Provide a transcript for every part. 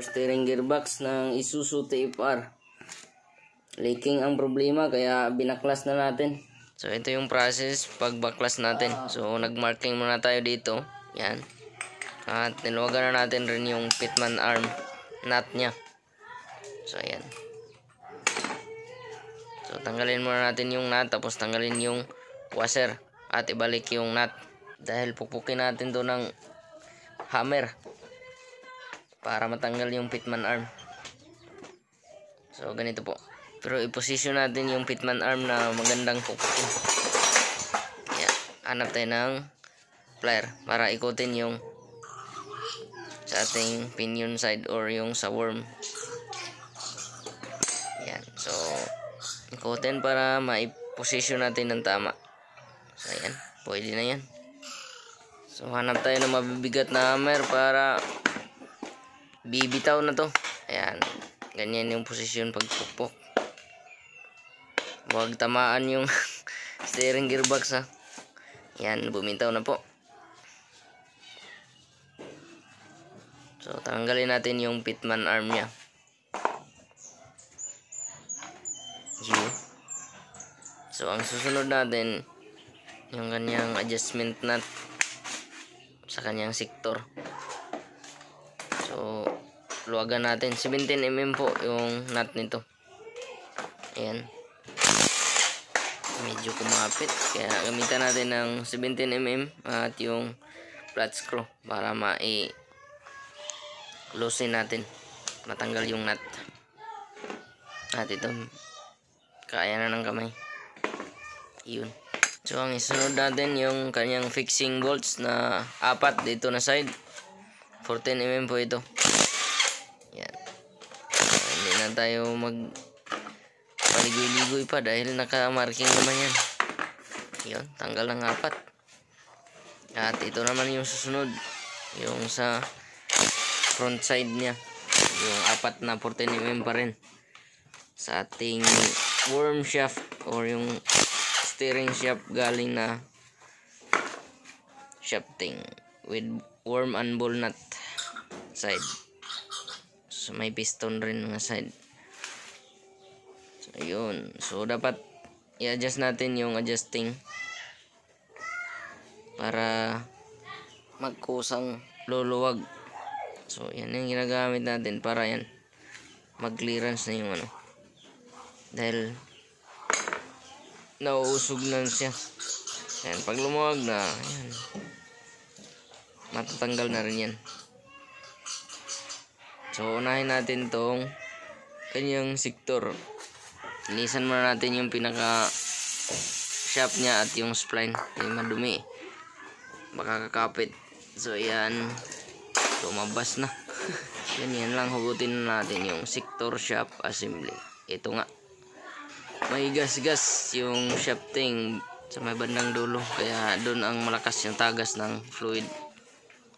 Steering gearbox ng Isuzu TFR. Leaking ang problema kaya binaklas na natin. So ito yung process pag baklas natin. So nagmarking muna tayo dito. Yan. At niluwagan na natin rin yung pitman arm nut nya. So ayan. So tanggalin muna natin yung nut, tapos tanggalin yung washer at ibalik yung nut. Dahil pukpukin natin to ng hammer para matanggal yung pitman arm. So ganito po. Pero i-position natin yung pitman arm na magandang pukpukin. Yeah. Hanap tayo ng plier para ikutin yung sa ating pinion side or yung sa worm. Yan. So ikutin para ma-position natin ng tama. So ayan. Pwede na yan. So hanap tayo ng mabibigat na hammer para bibitaw na to. Ayan. Ganyan yung posisyon pag pukpok. Huwag tamaan yung steering gearbox ha. Yan, bumitaw na po. So tanggalin natin yung pitman arm nya. So ang susunod natin yung kanyang adjustment nut sa kanyang sektor. So luwagan natin 17mm po yung nut nito. Ayan. Medyo kumapit kaya gamitan natin ng 17mm at yung flat screw para loosen natin, matanggal yung nut. At ito kaya na ng kamay. Yun. So ang isunod natin yung kanyang fixing bolts na 4 dito na side. 14mm po ito. Yan. Hindi na tayo paligoy-ligoy pa dahil naka-marking naman yan. Yun, tanggal ng 4. At ito naman yung susunod, yung sa front side nya, yung 4 na 14mm pa rin sa ating worm shaft or yung steering shaft galing na shafting with worm and ball nut side. So may piston rin nga side. Ayun. So dapat i-adjust natin yung adjusting para magkusang luluwag. So yan yung ginagamit natin para yan mag-clearance na yung ano. Dahil nauusog na siya. Yan, pag lumuwag na, yan, matatanggal na rin yan. So unahin natin tong kanyang sektor. Linisan muna natin yung pinaka shaft nya at yung spline. Yung madumi. Baka kakapit. So yan. Lumabas na. Yan lang. Hugutin na natin yung sector shaft assembly. Ito nga. May gas-gas yung shafting sa may bandang dulo. Kaya doon ang malakas yung tagas ng fluid.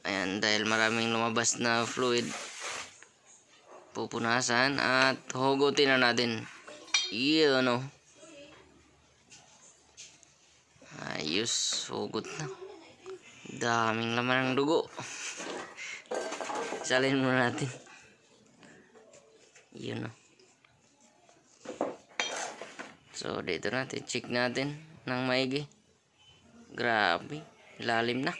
Ayan. Dahil maraming lumabas na fluid, pupunasan at hugutin na natin. Iyon o. Ayos. Hugot na. Daming laman ng dugo. Salin muna natin. Iyon o. So dito natin. Check natin ng maigi. Grabe. Lalim na.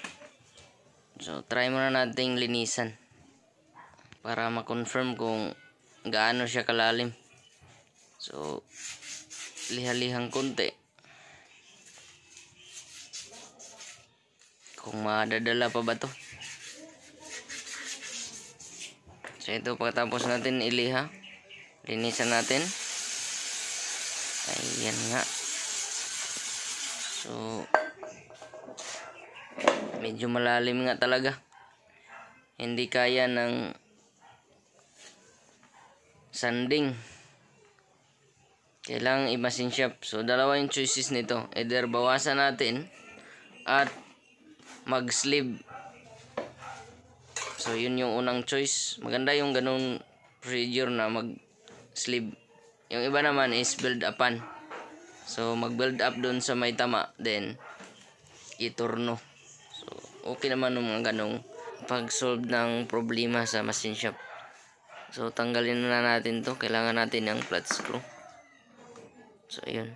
So try muna nating linisan para ma-confirm kung gaano siya kalalim. So, liha-lihang konti. Kung madadala pa ba to. So, ito pagkatapos natin iliha, linisan natin. Ayan nga. So, medyo malalim nga talaga. Hindi kaya ng sanding. Kailangan i-machine shop. So dalawa yung choices nito. Either bawasan natin at mag-sleeve. So yun yung unang choice. Maganda yung ganung procedure na mag-sleeve. Yung iba naman is build upan. So mag-build up doon sa may tama, then iturno. So okay naman yung mga ganung pag-solve ng problema sa machine shop. So tanggalin na natin to. Kailangan natin ng flat screw. So ayun.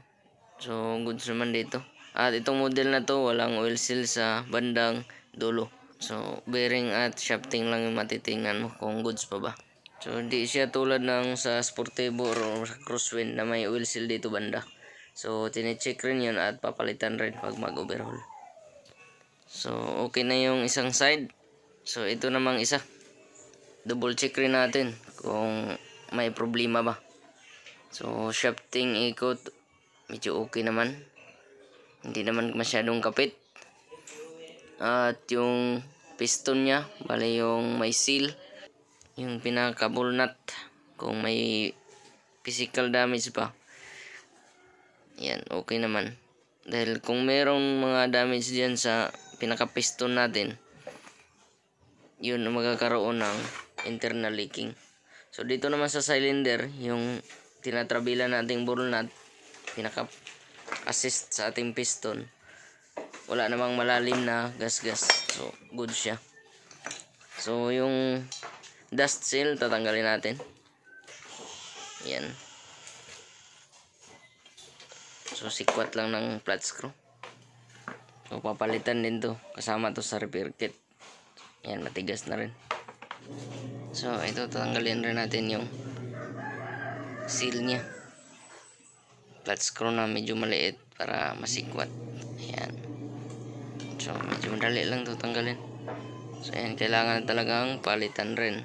So goods naman dito. At itong model na to walang oil seal sa bandang dulo. So bearing at shafting lang yung matitingnan mo kung goods pa ba. So hindi siya tulad ng sa Sportivo or sa Crosswind na may oil seal dito banda. So tine-check rin yun at papalitan rin pag mag-overhaul. So okay na yung isang side. So ito namang isa. Double check rin natin kung may problema ba. So shafting ikot medyo okay naman. Hindi naman masyadong kapit. At yung piston niya, bali yung may seal, yung pinaka ball nut, kung may physical damage pa, yan, okay naman. Dahil kung merong mga damage diyan sa pinaka piston natin, yun magkakaroon ng internal leaking. So dito naman sa cylinder, yung tinatrabila nating ball nut, pinaka assist sa ating piston, wala namang malalim na gas-gas. So good siya. So yung dust seal tatanggalin natin. Yan. So sikwat lang ng flat screw. So papalitan din to. Kasama to sa repair kit. Yan, matigas na rin. So ito tatanggalin rin natin yung seal nya. Flat screw na medyo maliit para masikwat. Ayan. So medyo madali lang ito tanggalin. So ayan, kailangan talagang palitan rin.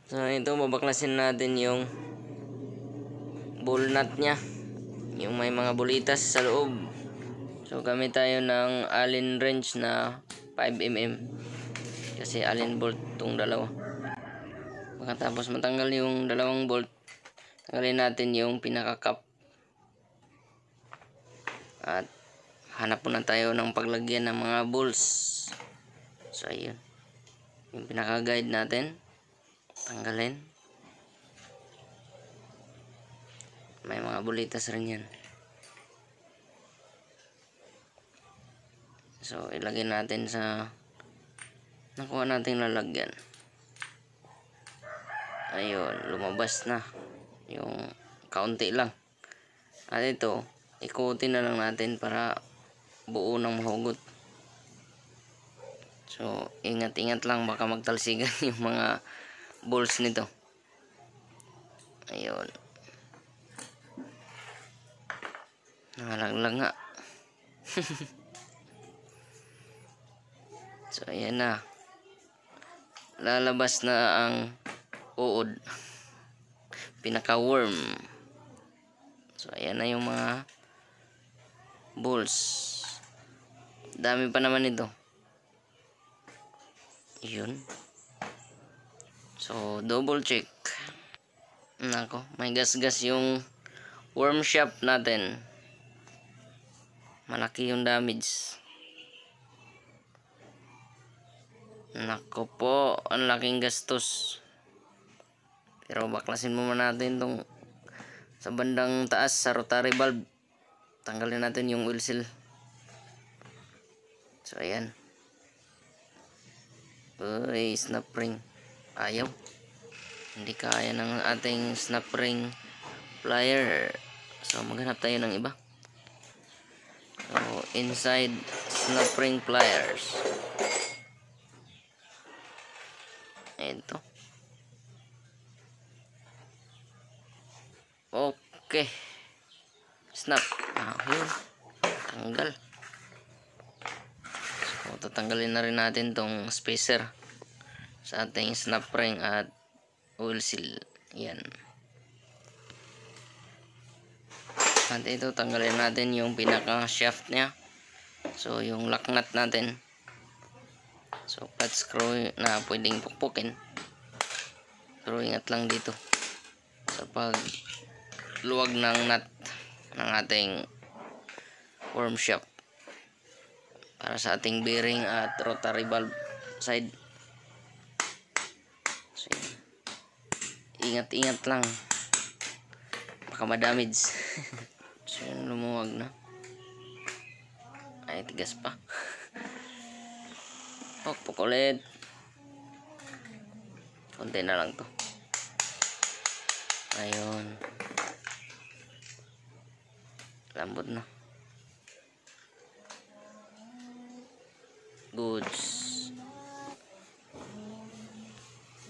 So ito, babaklasin natin yung ball nut nya, yung may mga bulitas sa loob. So gamit tayo ng Allen wrench na 5mm kasi Allen bolt tong dalawa. Pagkatapos matanggal yung dalawang bolt, tanggalin natin yung pinaka cap. At hanap muna tayo ng paglagyan ng mga balls. So ayun, yung pinaka guide natin, tanggalin. May mga bulitas rin yan. So ilagay natin sa nakuha nating lalagyan. Ayun, lumabas na yung kaunti lang. At ito, ikutin na lang natin para buo ng mahugot. So ingat-ingat lang, baka magtalsigan yung mga balls nito. Ayun, nalaglag nga. So ayan na, lalabas na ang uod, pinaka worm. So ayan na yung mga balls. Dami pa naman ito. Yun. So double check. Nako, may gas-gas yung worm shaft natin. Malaki yung damage. Nako po, ang laking gastos. Pero baklasin muna natin tong sa bandang taas sa rotary valve. Tanggalin natin yung oil seal. So ayan. Uy, snap ring. Ayaw. Hindi kaya ng ating snap ring plier. So maghanap tayo ng iba. So inside snap ring pliers. Ito. Okay. Snap. Yun. Tanggal. So tatanggalin na rin natin tong spacer sa ating snap ring at oil seal. Yan. At ito, tanggalin natin yung pinaka shaft nya. So yung lock nut natin. So flat screw na pwedeng pukpukin. Pero ingat lang dito sa pag luwag ng nut ng ating worm shaft para sa ating bearing at rotary valve side. So, ingat-ingat lang, baka ma-damage. So yun, lumuwag na. Ay, tigas pa. Pukpuk ulit. Konti na lang to. Ayun. Lambot na. Goods.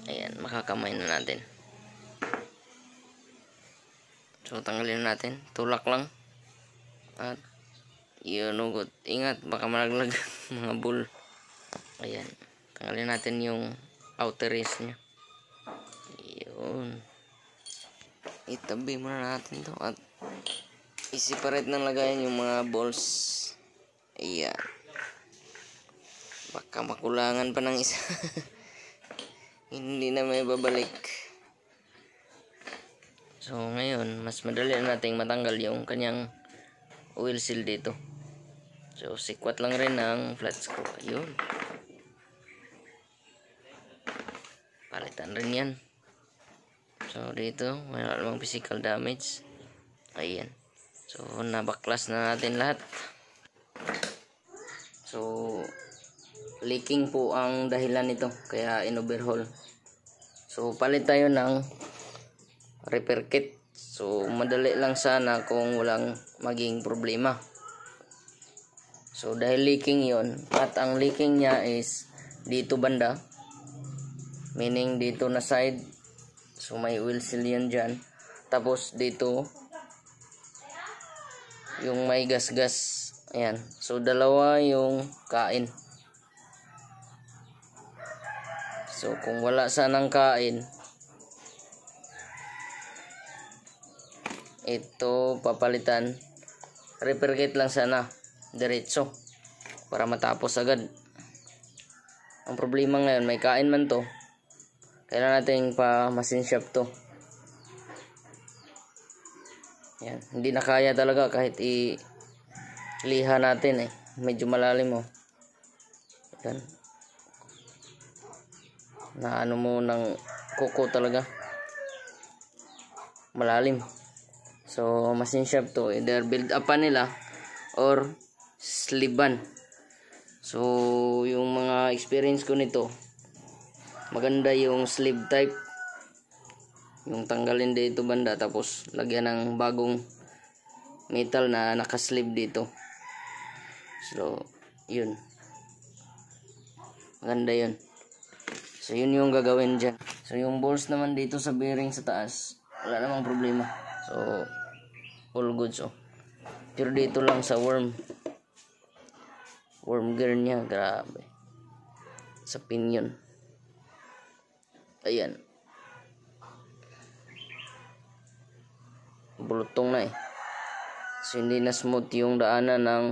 Ayan, makakamay na natin. So, tanggalin natin. Tulak lang. At, yun, ugot. Ingat, baka malaglag mga bull. Ayan. Tanggalin natin yung outer race nya. Yun. Itabi muna natin to. At, i-separate ng lagayan yung mga balls. Ayan. Baka makulangan pa ng isa. Hindi na may babalik. So, ngayon, mas madali na nating matanggal yung kanyang oil seal dito. So, sikwat lang rin ng flat screw. Ayun. Palitan rin yan. So, dito, wala namang physical damage. Ayan. So, nabaklas na natin lahat. So, leaking po ang dahilan nito. Kaya, in-overhaul. So, palit tayo ng repair kit. So, madali lang sana kung walang maging problema. So, dahil leaking yon, at ang leaking niya is dito banda. Meaning, dito na side. So, may oil seal yan dyan. Tapos, dito, yung may gas-gas. Ayan. So, dalawa yung kain. So, kung wala sanang kain, ito papalitan. Repair kit lang sana. Diretso. Para matapos agad. Ang problema ngayon, may kain man to. Kailangan natin pa machine shop to. Yan. Hindi na kaya talaga kahit liha natin eh. Medyo malalim oh. Yan. Na ano mo ng kuko talaga. Malalim. So, machine shop to. Either build up pa nila or sliban. So, yung mga experience ko nito, maganda yung sleeve type. Yung tanggalin dito banda tapos lagyan ng bagong metal na naka-sleeve dito. So, yun. Maganda yun. So, yun yung gagawin dyan. So, yung balls naman dito sa bearing sa taas, wala namang problema. So, all good. So, pero dito lang sa worm gear niya, grabe. Sa pinion. Ayan. Bulutong na eh. So, hindi na smooth yung daanan ng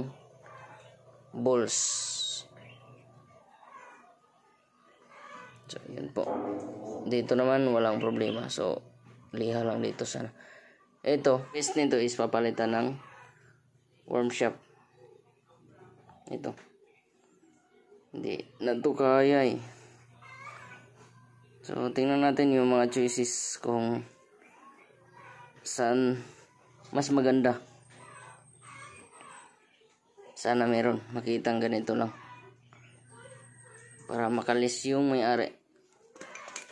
balls. So, yun po. Dito naman, walang problema. So, liha lang dito sana. Ito, best nito is papalitan ng worm shaft. Ito. Hindi na ito kaya eh. So, tingnan natin yung mga choices kung saan mas maganda. Sana meron makitang ganito lang para makalis yung may-ari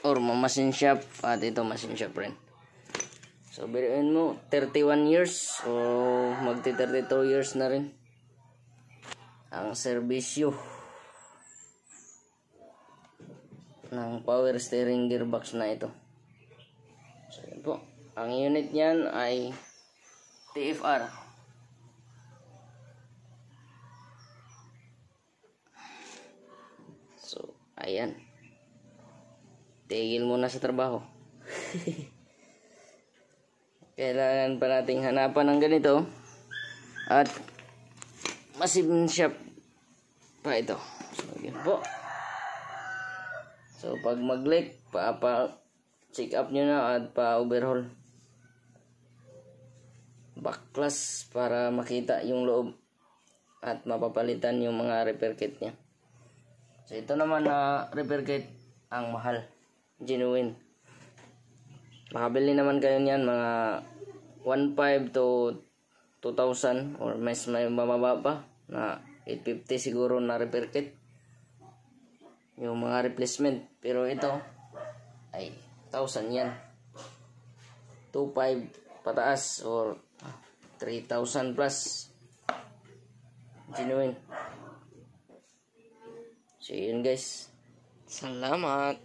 or machine shop. At ito machine shop rin. So biruin mo 31 years o magti 32 years na rin ang serbisyo ng power steering gearbox na ito. So yun po. Ang unit niyan ay TFR. So, ayan. Tigil muna sa trabaho. Kailangan pa nating hanapan ng ganito. At machine shop pa ito. So, yun po. So, pag mag-leak, check up nyo na at pa-overhaul. Baklas para makita yung loob at mapapalitan yung mga repair kit niya. So ito naman na repair kit ang mahal, genuine. Makabili naman kayo niyan mga 1,500 to 2,000 or mas may mababa pa na 850 siguro na repair kit yung mga replacement. Pero ito ay 1,000 yan. 2,500 pataas or 3,000 plus. Genuine. So yun guys. Salamat.